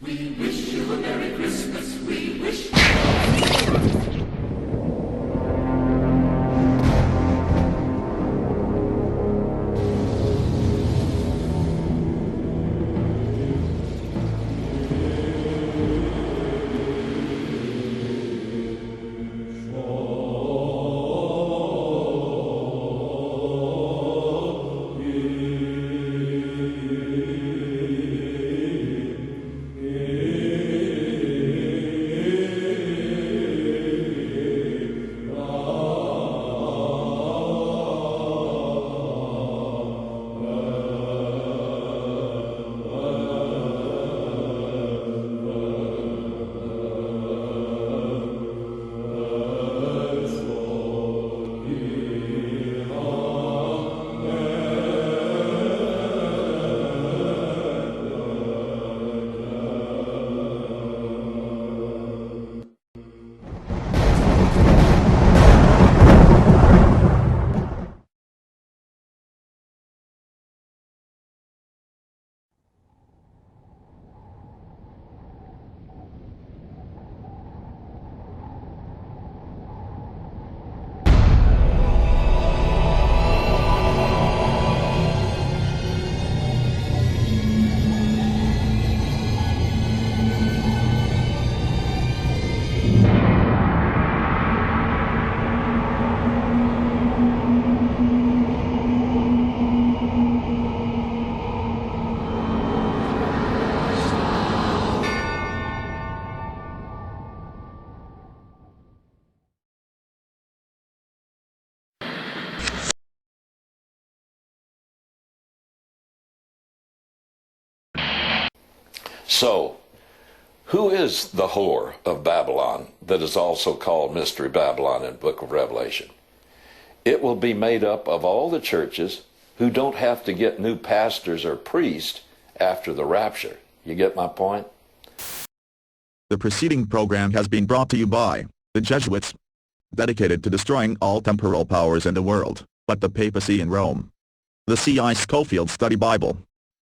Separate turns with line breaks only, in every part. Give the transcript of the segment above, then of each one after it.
We wish you a Merry Christmas. We wish
So, who is the whore of Babylon that is also called Mystery Babylon in the book of Revelation? It will be made up of all the churches who don't have to get new pastors or priests after the rapture. You get my point?
The preceding program has been brought to you by the Jesuits, dedicated to destroying all temporal powers in the world, like the Papacy in Rome. The C.I. Scofield Study Bible.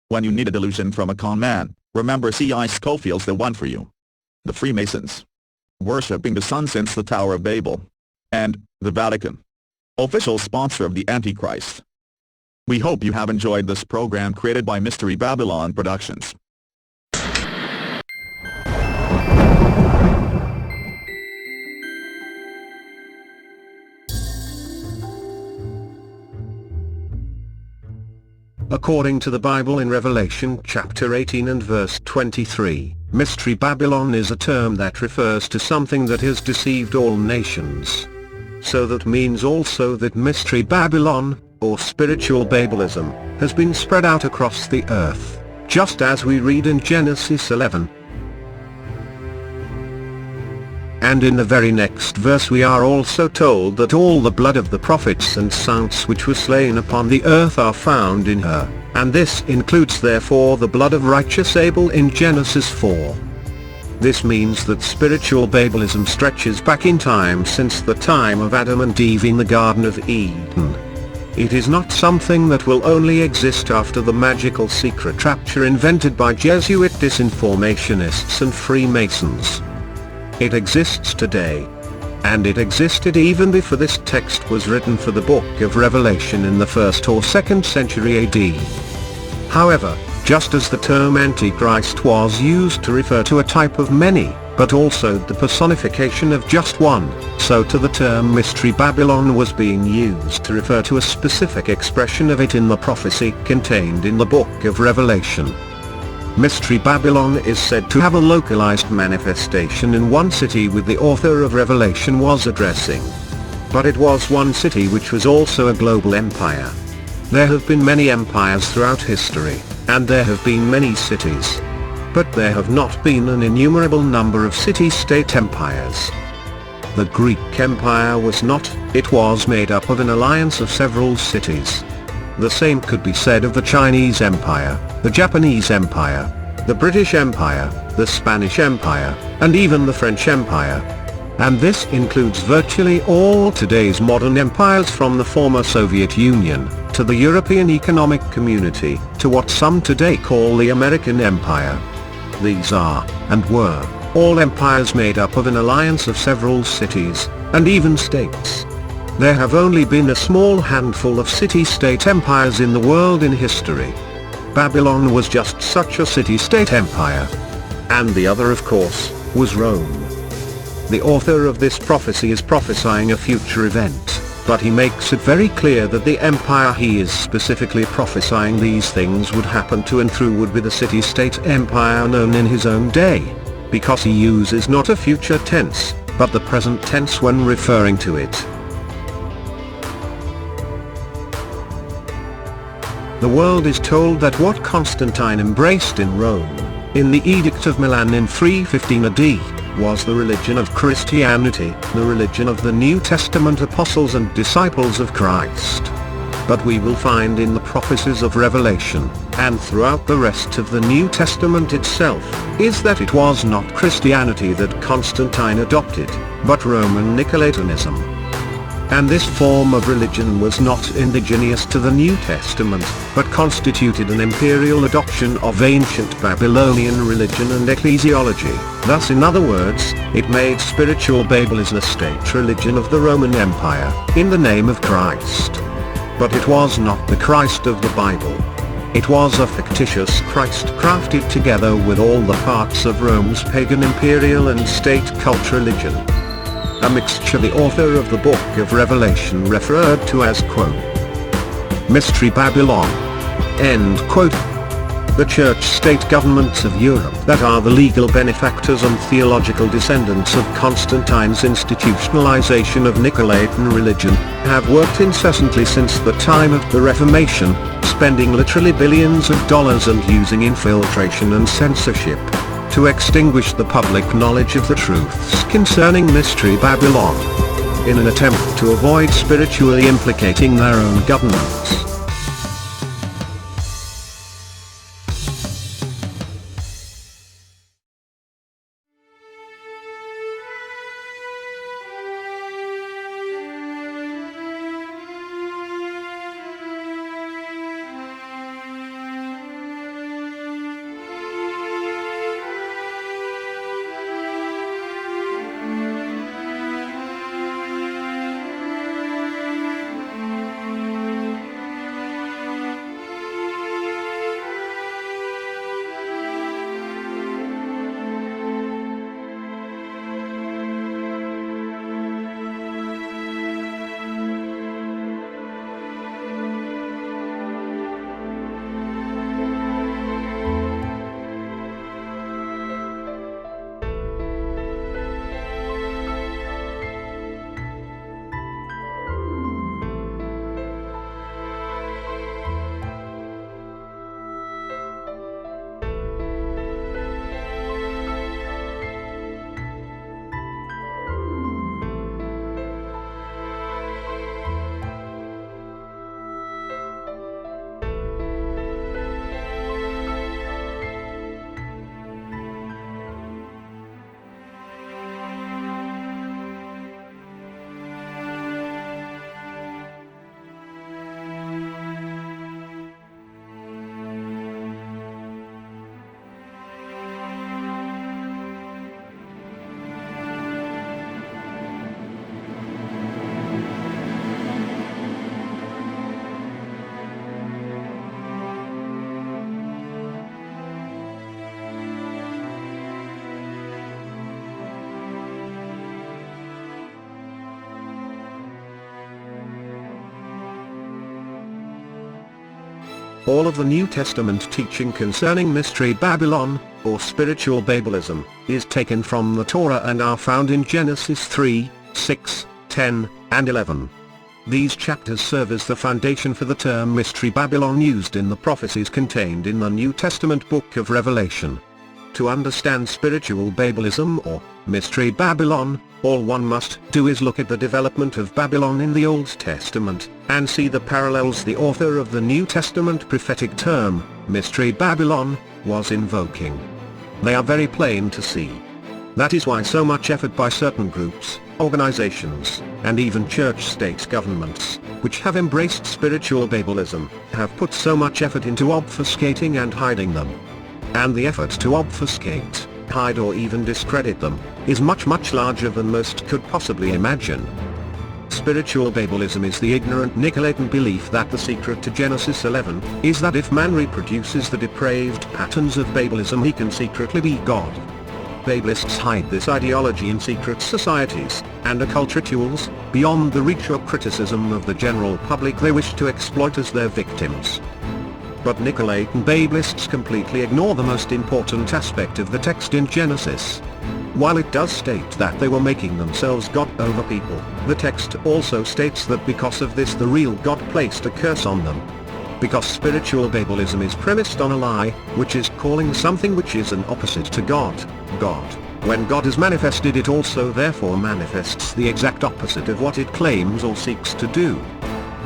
When you need a delusion from a con man, remember C.I. Scofield's the one for you. The Freemasons, worshipping the sun since the Tower of Babel. And the Vatican, official sponsor of the Antichrist. We hope you have enjoyed this program created by Mystery Babylon Productions.
According to the Bible in Revelation chapter 18 and verse 23, Mystery Babylon is a term that refers to something that has deceived all nations. So that means also that Mystery Babylon, or spiritual Babelism, has been spread out across the earth, just as we read in Genesis 11. And in the very next verse we are also told that all the blood of the prophets and saints which were slain upon the earth are found in her, and this includes therefore the blood of righteous Abel in Genesis 4. This means that spiritual Babelism stretches back in time since the time of Adam and Eve in the Garden of Eden. It is not something that will only exist after the magical secret rapture invented by Jesuit disinformationists and Freemasons. It exists today. And it existed even before this text was written for the book of Revelation in the 1st or 2nd century AD. However, just as the term Antichrist was used to refer to a type of many, but also the personification of just one, so too the term Mystery Babylon was being used to refer to a specific expression of it in the prophecy contained in the book of Revelation. Mystery Babylon is said to have a localized manifestation in one city which the author of Revelation was addressing. But it was one city which was also a global empire. There have been many empires throughout history, and there have been many cities. But there have not been an innumerable number of city-state empires. The Greek Empire was not, it was made up of an alliance of several cities. The same could be said of the Chinese Empire, the Japanese Empire, the British Empire, the Spanish Empire, and even the French Empire. And this includes virtually all today's modern empires from the former Soviet Union, to the European Economic Community, to what some today call the American Empire. These are, and were, all empires made up of an alliance of several cities, and even states. There have only been a small handful of city-state empires in the world in history. Babylon was just such a city-state empire. And the other, of course, was Rome. The author of this prophecy is prophesying a future event, but he makes it very clear that the empire he is specifically prophesying these things would happen to and through would be the city-state empire known in his own day, because he uses not a future tense, but the present tense when referring to it. The world is told that what Constantine embraced in Rome, in the Edict of Milan in 315 AD, was the religion of Christianity, the religion of the New Testament apostles and disciples of Christ. But we will find in the prophecies of Revelation, and throughout the rest of the New Testament itself, is that it was not Christianity that Constantine adopted, but Roman Nicolaitanism. And this form of religion was not indigenous to the New Testament, but constituted an imperial adoption of ancient Babylonian religion and ecclesiology. Thus, in other words, it made spiritual Babelism a state religion of the Roman Empire, in the name of Christ. But it was not the Christ of the Bible. It was a fictitious Christ crafted together with all the parts of Rome's pagan imperial and state cult religion. A mixture the author of the book of Revelation referred to as, quote, Mystery Babylon, end quote. The church-state governments of Europe that are the legal benefactors and theological descendants of Constantine's institutionalization of Nicolaitan religion, have worked incessantly since the time of the Reformation, spending literally billions of dollars and using infiltration and censorship to extinguish the public knowledge of the truths concerning Mystery Babylon, in an attempt to avoid spiritually implicating their own governments. All of the New Testament teaching concerning Mystery Babylon, or spiritual Babelism, is taken from the Torah and are found in Genesis 3, 6, 10, and 11. These chapters serve as the foundation for the term Mystery Babylon used in the prophecies contained in the New Testament book of Revelation. To understand spiritual Babelism or Mystery Babylon, all one must do is look at the development of Babylon in the Old Testament, and see the parallels the author of the New Testament prophetic term, Mystery Babylon, was invoking. They are very plain to see. That is why so much effort by certain groups, organizations, and even church-state governments, which have embraced spiritual Babelism, have put so much effort into obfuscating and hiding them. and the effort to obfuscate, hide or even discredit them, is much larger than most could possibly imagine. Spiritual Babelism is the ignorant Nicolaitan belief that the secret to Genesis 11 is that if man reproduces the depraved patterns of Babelism he can secretly be God. Babelists hide this ideology in secret societies and occult rituals, beyond the reach or criticism of the general public they wish to exploit as their victims. But Nicolaitan Babelists completely ignore the most important aspect of the text in Genesis. While it does state that they were making themselves God over people, the text also states that because of this the real God placed a curse on them. Because spiritual Babelism is premised on a lie, which is calling something which is an opposite to God, God. When God is manifested it also therefore manifests the exact opposite of what it claims or seeks to do.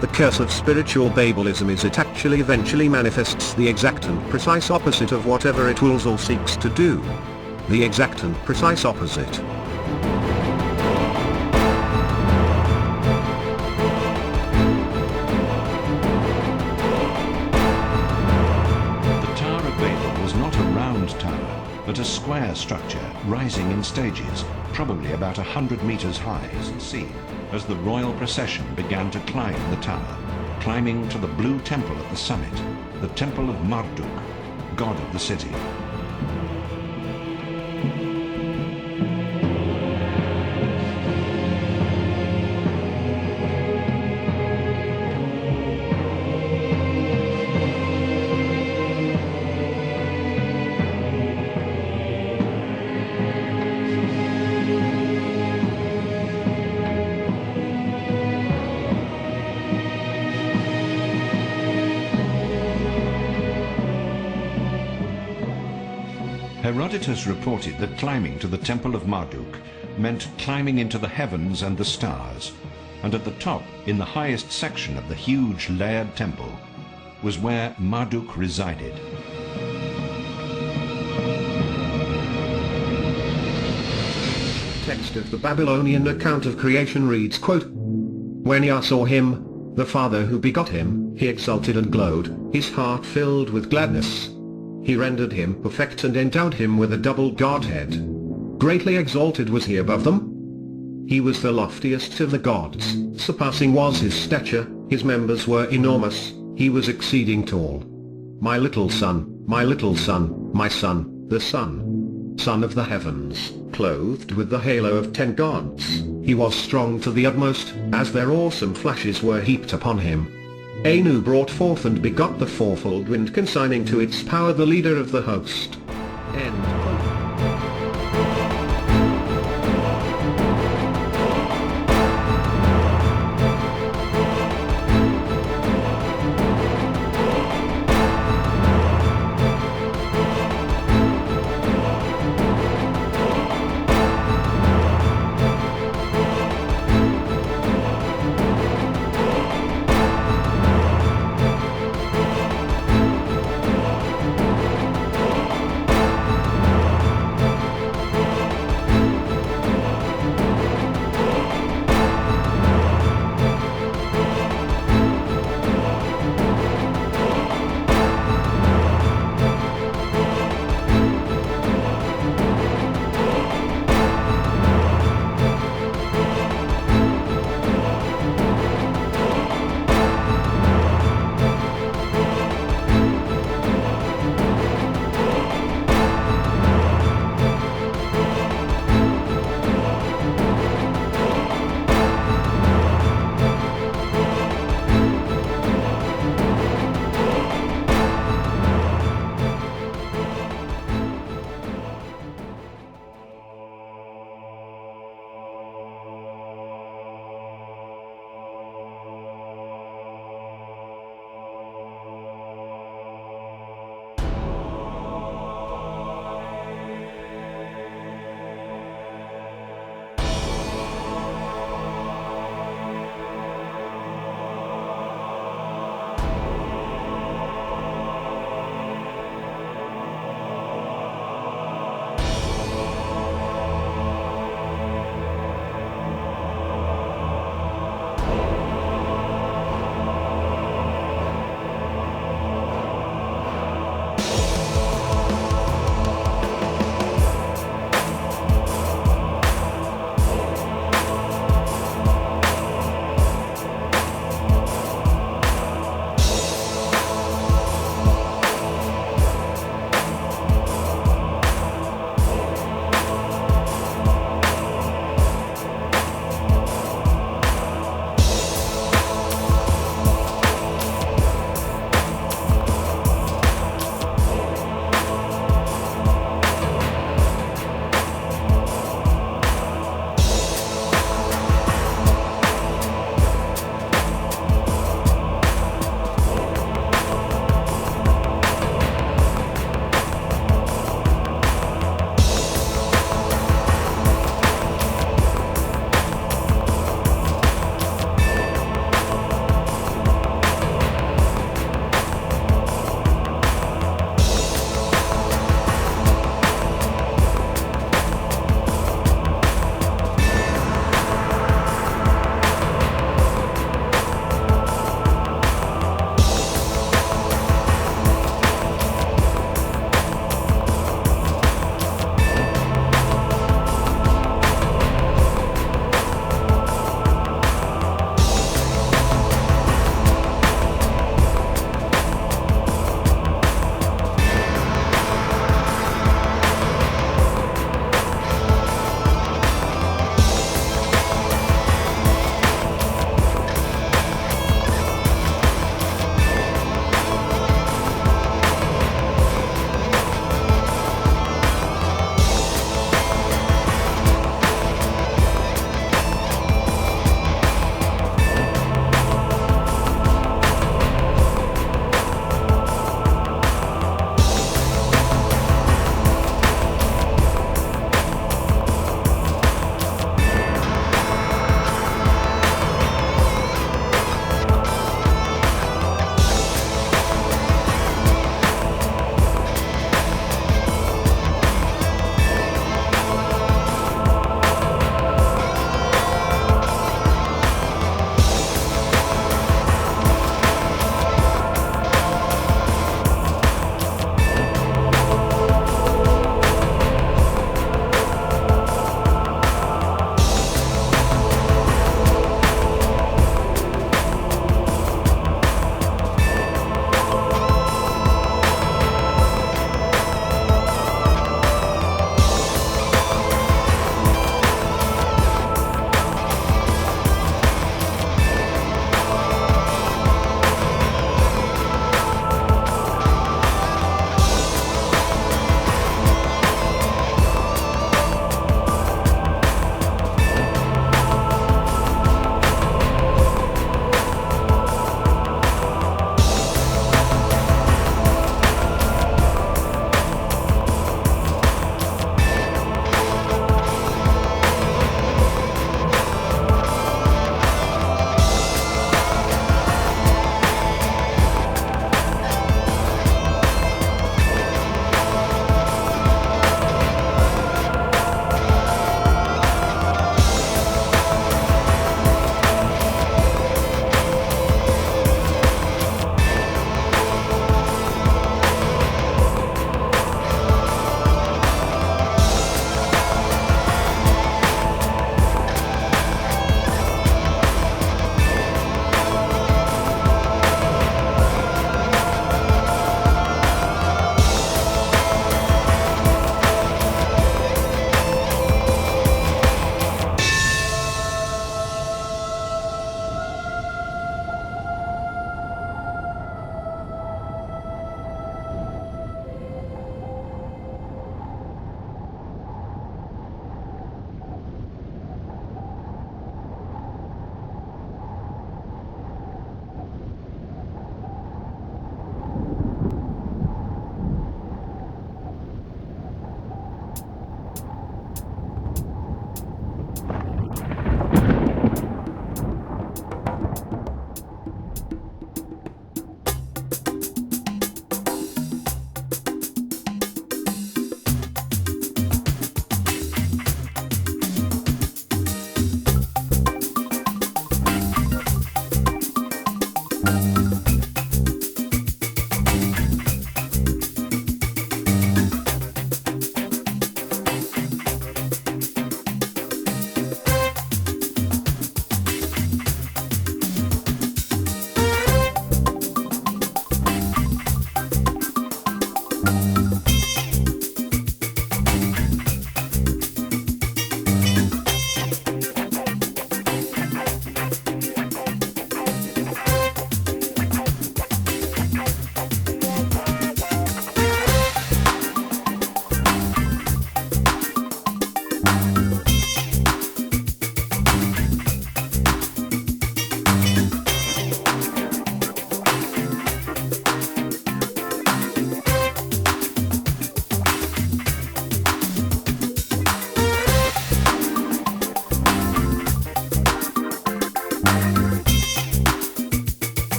The curse of spiritual Babelism is it actually eventually manifests the exact and precise opposite of whatever it wills or seeks to do. The exact and precise opposite.
The Tower of Babel was not a round tower, but a square structure rising in stages, probably about 100 meters high as seen, as the royal procession began to climb the tower, climbing to the blue temple at the summit, the temple of Marduk, god of the city. Herodotus reported that climbing to the temple of Marduk meant climbing into the heavens and the stars, and at the top, in the highest section of the huge layered temple, was where Marduk resided.
Text of the Babylonian account of creation reads, quote, "When Yah saw him, the Father who begot him, he exulted and glowed, his heart filled with gladness. He rendered him perfect and endowed him with a double Godhead. Greatly exalted was he above them. He was the loftiest of the gods, surpassing was his stature, his members were enormous, he was exceeding tall. My little son, my little son, my son, the sun, son of the heavens, clothed with the halo of 10 gods, he was strong to the utmost, as their awesome flashes were heaped upon him. Anu brought forth and begot the fourfold wind, consigning to its power the leader of the host." End quote.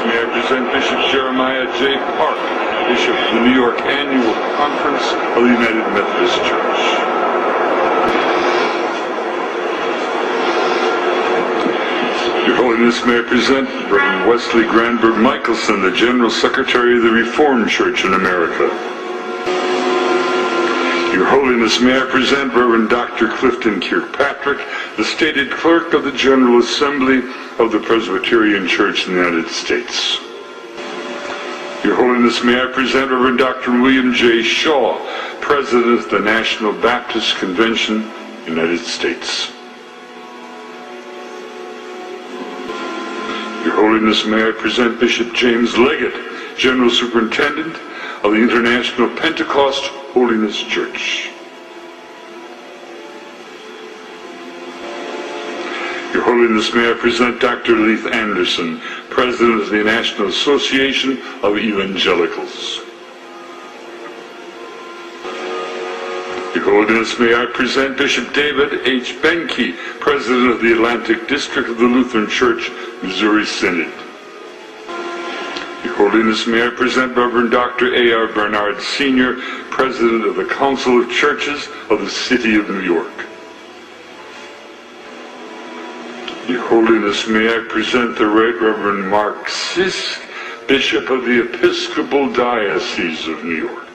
may I present Bishop Jeremiah J. Park, Bishop of the New York Annual Conference of the United Methodist Church. Your Holiness, may I present Reverend Wesley Granberg Michelson, the General Secretary of the Reformed Church in America. Your Holiness, may I present Reverend Dr. Clifton Kirkpatrick, the stated clerk of the General Assembly of the Presbyterian Church in the United States. Your Holiness, may I present Reverend Dr. William J. Shaw, President of the National Baptist Convention, United States. Your Holiness, may I present Bishop James Leggett, General Superintendent of the International Pentecost Holiness Church. Your Holiness, may I present Dr. Leith Anderson, President of the National Association of Evangelicals. Your Holiness, may I present Bishop David H. Benke, President of the Atlantic District of the Lutheran Church, Missouri Synod. Your Holiness, may I present Reverend Dr. A.R. Bernard Sr., President of the Council of Churches of the City of New York. Your Holiness, may I present the Right Reverend Mark Sisk, Bishop of the Episcopal Diocese of New York.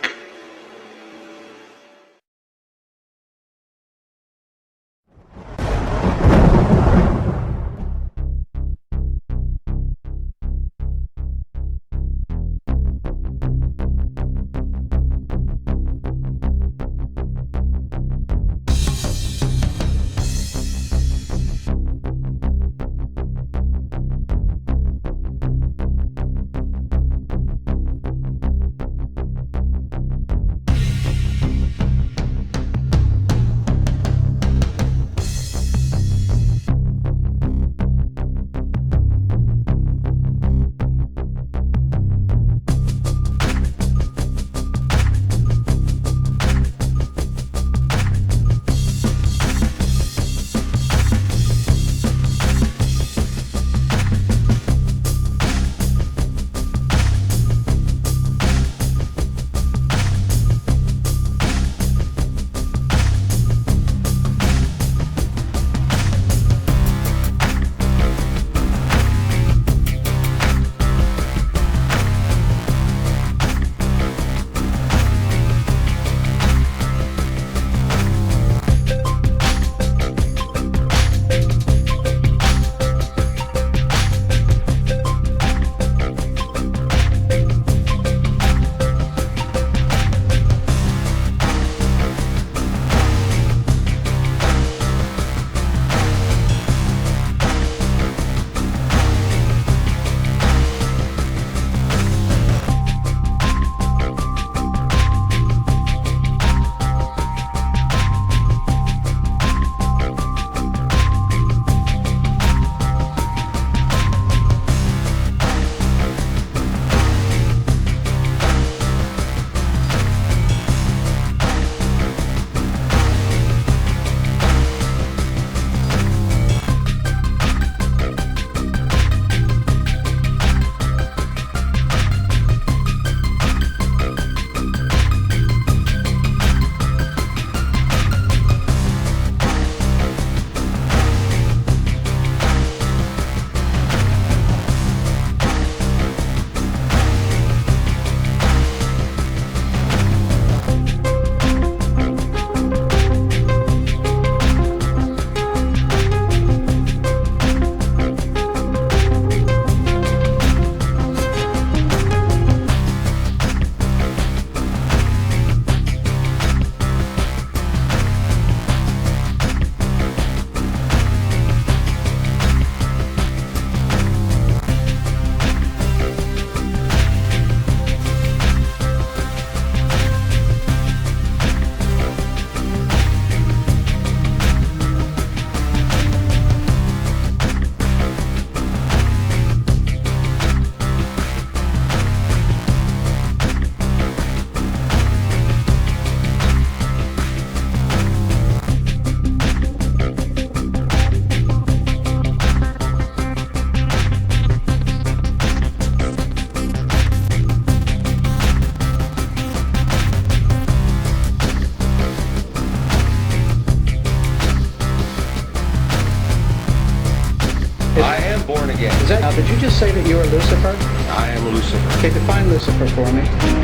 Now, did you just say that you are Lucifer?
I am Lucifer.
Okay, define Lucifer for me.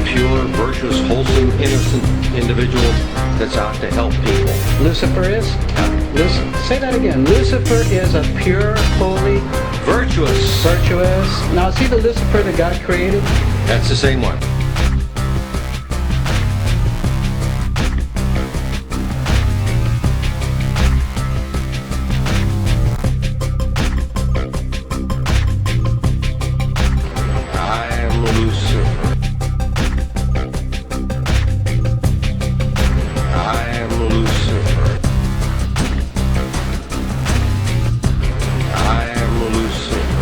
Pure, virtuous, wholesome, innocent individual that's out to help people.
Lucifer is? Say that again. Lucifer is a pure, holy,
Virtuous.
virtuous. Now, is he the Lucifer that God created?
That's the same one. I am Lucifer. I am Lucifer. I am Lucifer.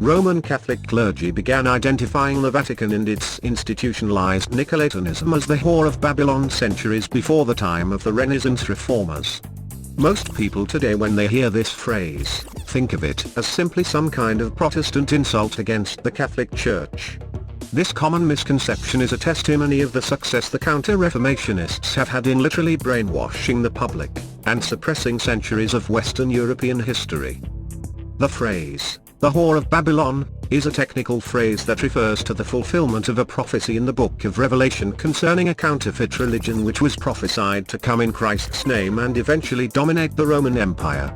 Roman Catholic clergy began identifying the Vatican and its institutionalized Nicolaitanism as the whore of Babylon centuries before the time of the Renaissance reformers. Most people today, when they hear this phrase, think of it as simply some kind of Protestant insult against the Catholic Church. This common misconception is a testimony of the success the Counter-reformationists have had in literally brainwashing the public, and suppressing centuries of Western European history. The phrase, "the whore of Babylon," is a technical phrase that refers to the fulfillment of a prophecy in the book of Revelation concerning a counterfeit religion which was prophesied to come in Christ's name and eventually dominate the Roman Empire.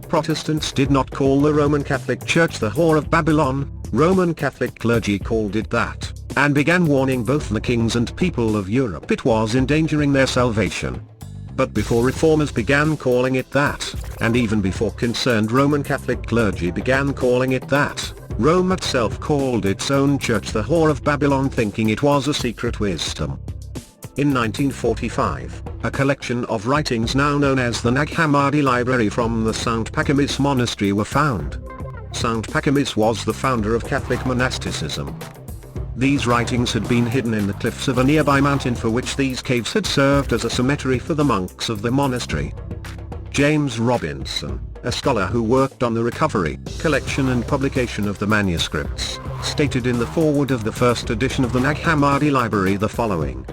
Protestants did not call the Roman Catholic Church the whore of Babylon. Roman Catholic clergy called it that, and began warning both the kings and people of Europe it was endangering their salvation. But before reformers began calling it that, and even before concerned Roman Catholic clergy began calling it that, Rome itself called its own church the whore of Babylon, thinking it was a secret wisdom. In 1945, a collection of writings now known as the Nag Hammadi Library from the St. Papacy monastery were found. St. Papacy was the founder of Catholic monasticism. These writings had been hidden in the cliffs of a nearby mountain, for which these caves had served as a cemetery for the monks of the monastery. James Robinson, a scholar who worked on the recovery, collection and publication of the manuscripts, stated in the foreword of the first edition of the Nag Hammadi Library the following.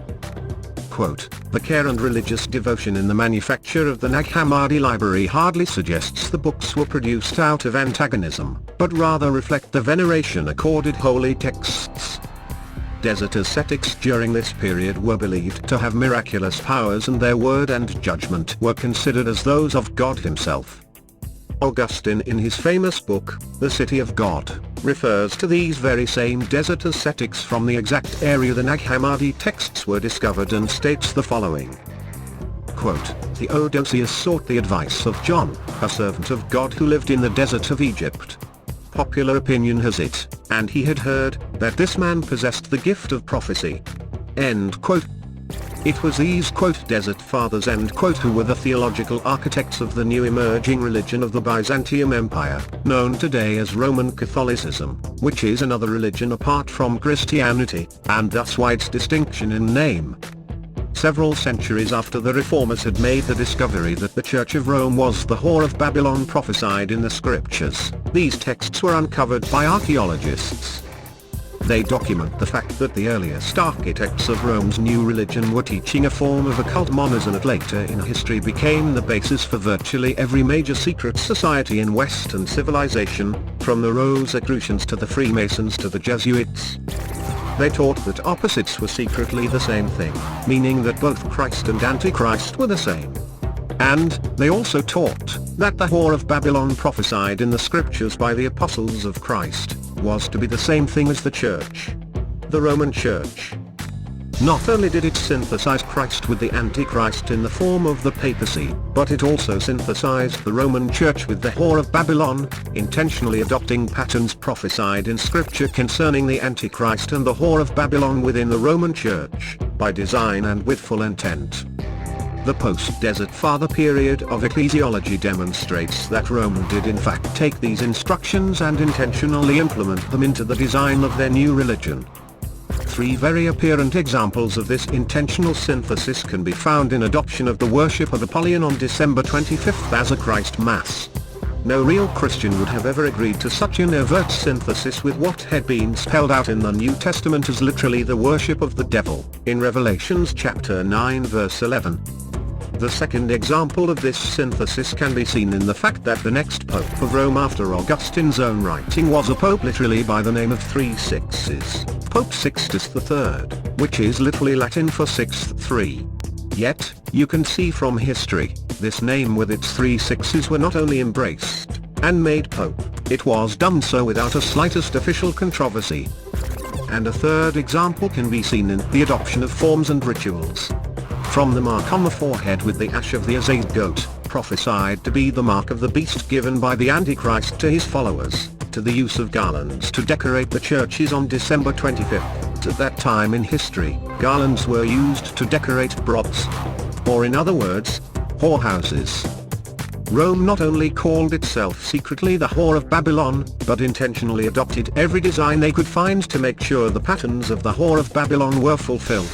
Quote, "The care and religious devotion in the manufacture of the Nag Hammadi Library hardly suggests the books were produced out of antagonism, but rather reflect the veneration accorded holy texts. Desert ascetics during this period were believed to have miraculous powers, and their word and judgment were considered as those of God himself." Augustine, in his famous book, The City of God, refers to these very same desert ascetics from the exact area the Nag Hammadi texts were discovered, and states the following. Quote, "Theodosius sought the advice of John, a servant of God who lived in the desert of Egypt. Popular opinion has it, and he had heard, that this man possessed the gift of prophecy." End quote. It was these quote desert fathers end quote who were the theological architects of the new emerging religion of the Byzantium Empire, known today as Roman Catholicism, which is another religion apart from Christianity, and thus why its distinction in name. Several centuries after the reformers had made the discovery that the Church of Rome was the whore of Babylon prophesied in the scriptures, these texts were uncovered by archaeologists. They document the fact that the earliest architects of Rome's new religion were teaching a form of occult monism that later in history became the basis for virtually every major secret society in Western civilization, from the Rosicrucians to the Freemasons to the Jesuits. They taught that opposites were secretly the same thing, meaning that both Christ and Antichrist were the same. And they also taught that the whore of Babylon prophesied in the scriptures by the apostles of Christ was to be the same thing as the church, the Roman Church. Not only did it synthesize Christ with the Antichrist in the form of the Papacy, but it also synthesized the Roman Church with the whore of Babylon, intentionally adopting patterns prophesied in Scripture concerning the Antichrist and the whore of Babylon within the Roman Church, by design and with full intent. The post-Desert Father period of ecclesiology demonstrates that Rome did in fact take these instructions and intentionally implement them into the design of their new religion. Three very apparent examples of this intentional synthesis can be found in adoption of the worship of Apollyon on December 25th as a Christ Mass. No real Christian would have ever agreed to such an overt synthesis with what had been spelled out in the New Testament as literally the worship of the devil, in Revelations chapter 9 verse 11. The second example of this synthesis can be seen in the fact that the next Pope of Rome after Augustine's own writing was a Pope literally by the name of 3 Sixes, Pope Sixtus III, which is literally Latin for sixth three. Yet, you can see from history, this name with its 3 Sixes were not only embraced and made Pope, it was done so without a slightest official controversy. And a third example can be seen in the adoption of forms and rituals. From the mark on the forehead with the ash of the azazed goat, prophesied to be the mark of the beast given by the Antichrist to his followers, to the use of garlands to decorate the churches on December 25th. At that time in history, garlands were used to decorate broths. Or in other words, whorehouses. Rome not only called itself secretly the whore of Babylon, but intentionally adopted every design they could find to make sure the patterns of the whore of Babylon were fulfilled.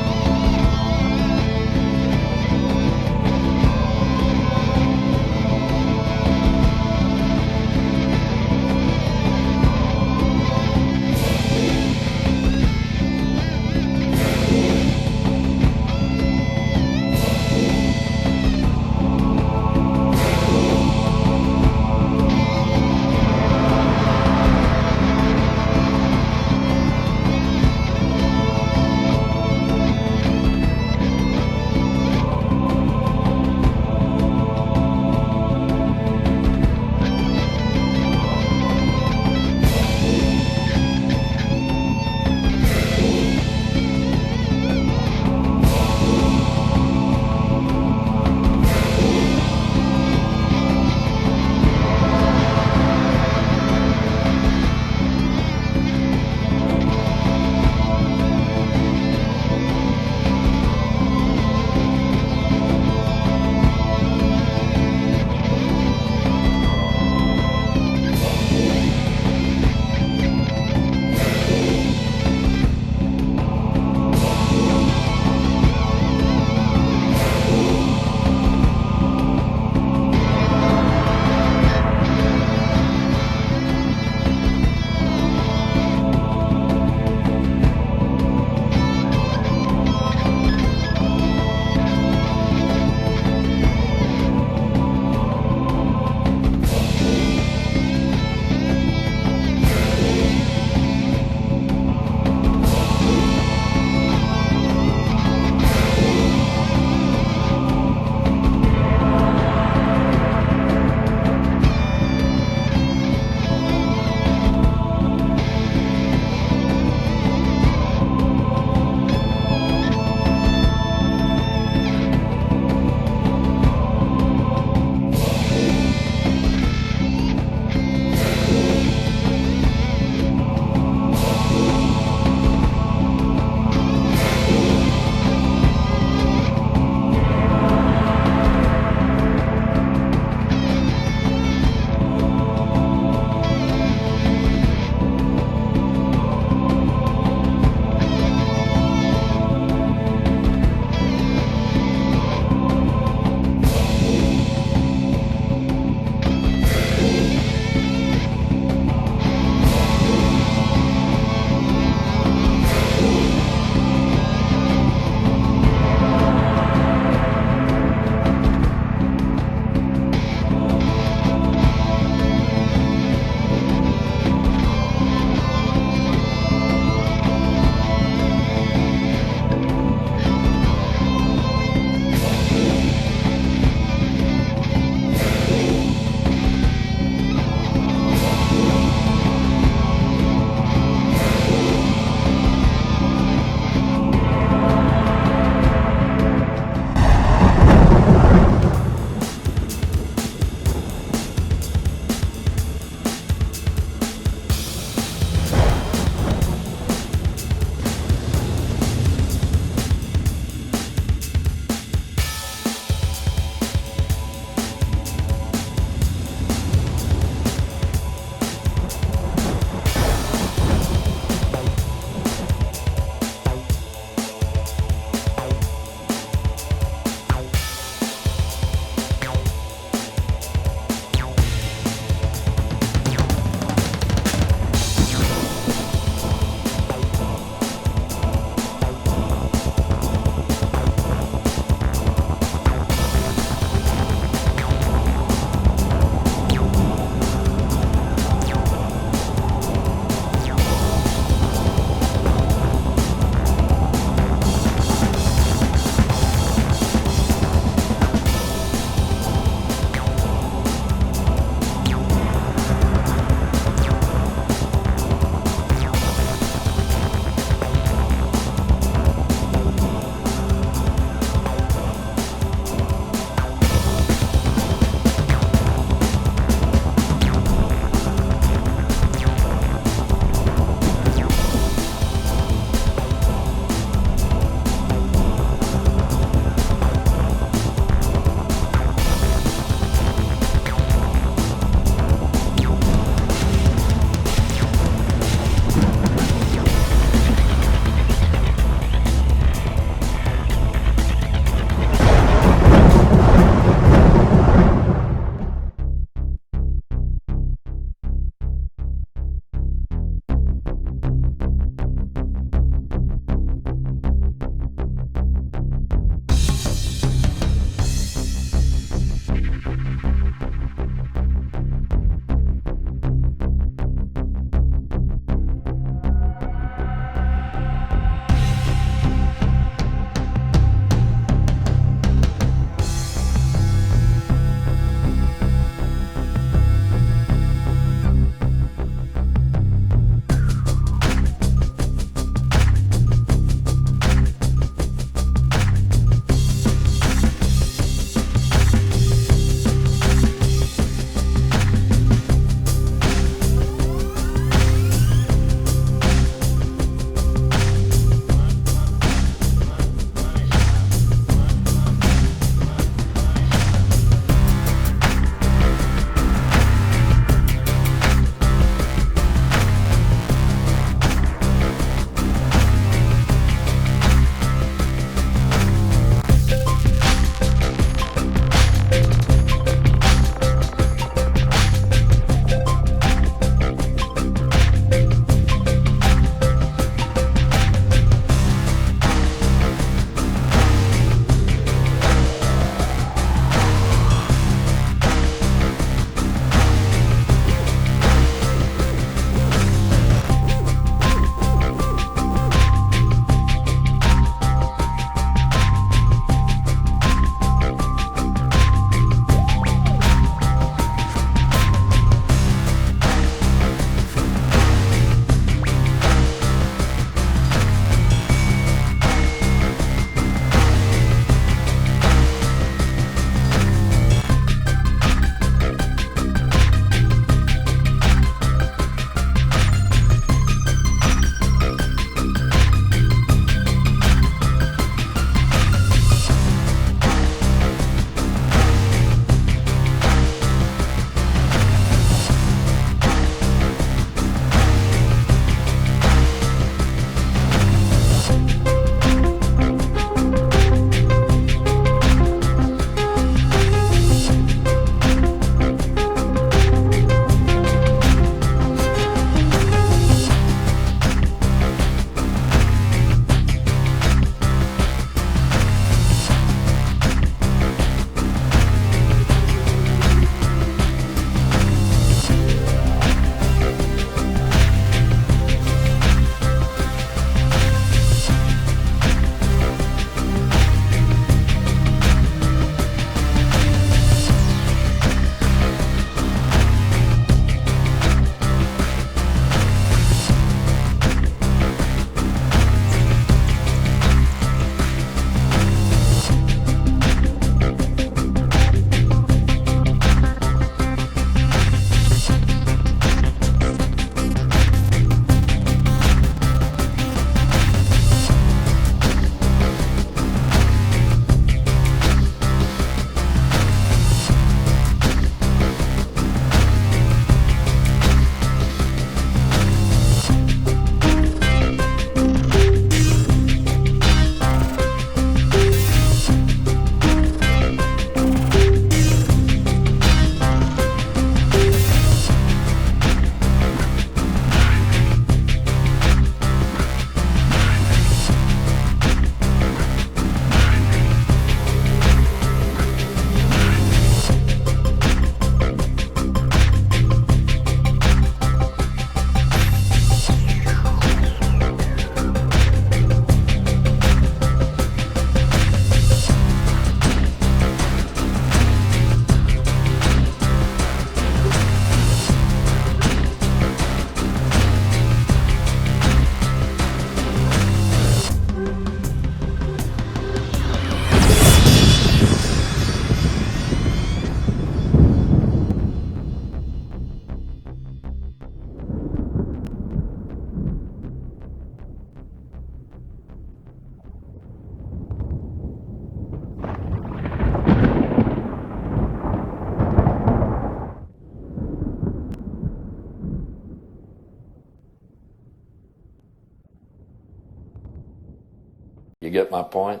get my point?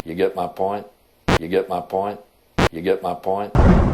You get my point? You get my point? You get my point?